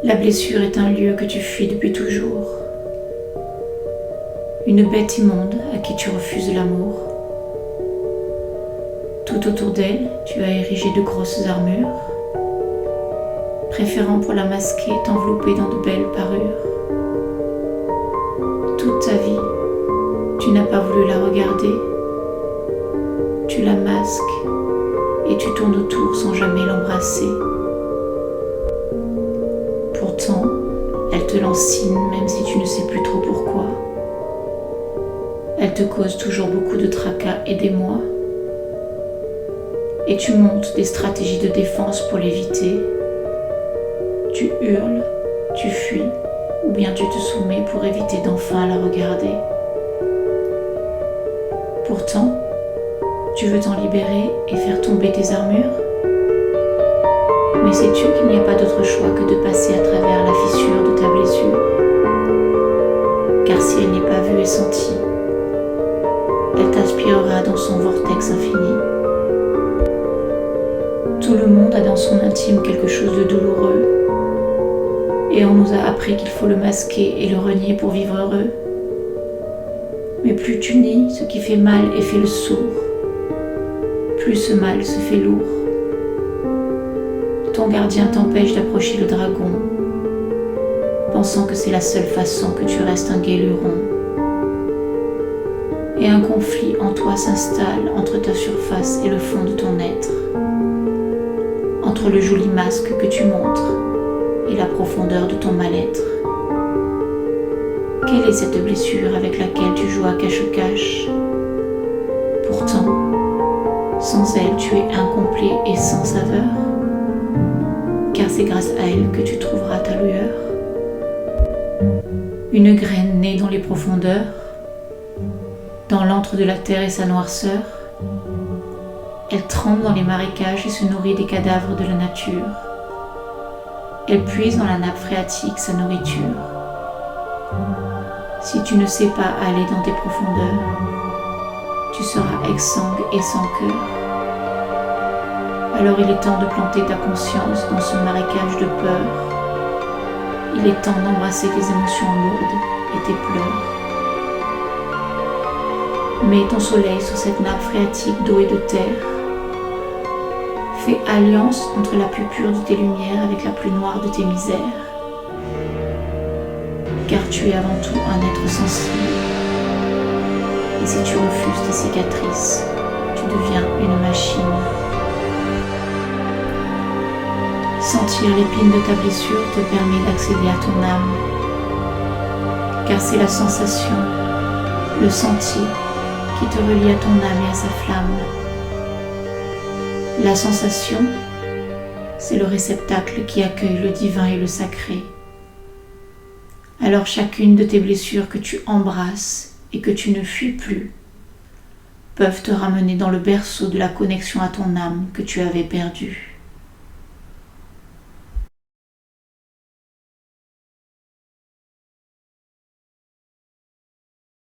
La blessure est un lieu que tu fuis depuis toujours. Une bête immonde à qui tu refuses l'amour. Tout autour d'elle, tu as érigé de grosses armures, préférant pour la masquer t'envelopper dans de belles parures. Toute ta vie, tu n'as pas voulu la regarder. Tu la masques et tu tournes autour sans jamais l'embrasser. Pourtant, elle te lancine même si tu ne sais plus trop pourquoi. Elle te cause toujours beaucoup de tracas et d'émoi. Et tu montes des stratégies de défense pour l'éviter. Tu hurles, tu fuis, ou bien tu te soumets pour éviter d'enfin la regarder. Pourtant, tu veux t'en libérer et faire tomber tes armures? Mais sais-tu qu'il n'y a pas d'autre choix que de passer à travers la fissure de ta blessure? Car si elle n'est pas vue et sentie, elle t'aspirera dans son vortex infini. Tout le monde a dans son intime quelque chose de douloureux, et on nous a appris qu'il faut le masquer et le renier pour vivre heureux. Mais plus tu nies ce qui fait mal et fait le sourd, plus ce mal se fait lourd. Ton gardien t'empêche d'approcher le dragon, pensant que c'est la seule façon que tu restes un gai luron. Et un conflit en toi s'installe entre ta surface et le fond de ton être, entre le joli masque que tu montres et la profondeur de ton mal-être. Quelle est cette blessure avec laquelle tu joues à cache-cache? Pourtant, sans elle, tu es incomplet et sans saveur, car c'est grâce à elle que tu trouveras ta lueur. Une graine née dans les profondeurs, dans l'antre de la terre et sa noirceur. Elle trempe dans les marécages et se nourrit des cadavres de la nature. Elle puise dans la nappe phréatique sa nourriture. Si tu ne sais pas aller dans tes profondeurs, tu seras exsangue et sans cœur. Alors il est temps de planter ta conscience dans ce marécage de peur. Il est temps d'embrasser tes émotions lourdes et tes pleurs. Mets ton soleil sur cette nappe phréatique d'eau et de terre. Fais alliance entre la plus pure de tes lumières avec la plus noire de tes misères. Car tu es avant tout un être sensible. Et si tu refuses tes cicatrices, tu deviens une machine. Sentir l'épine de ta blessure te permet d'accéder à ton âme. Car c'est la sensation, le sentier qui te relie à ton âme et à sa flamme. La sensation, c'est le réceptacle qui accueille le divin et le sacré. Alors chacune de tes blessures que tu embrasses et que tu ne fuis plus peuvent te ramener dans le berceau de la connexion à ton âme que tu avais perdue.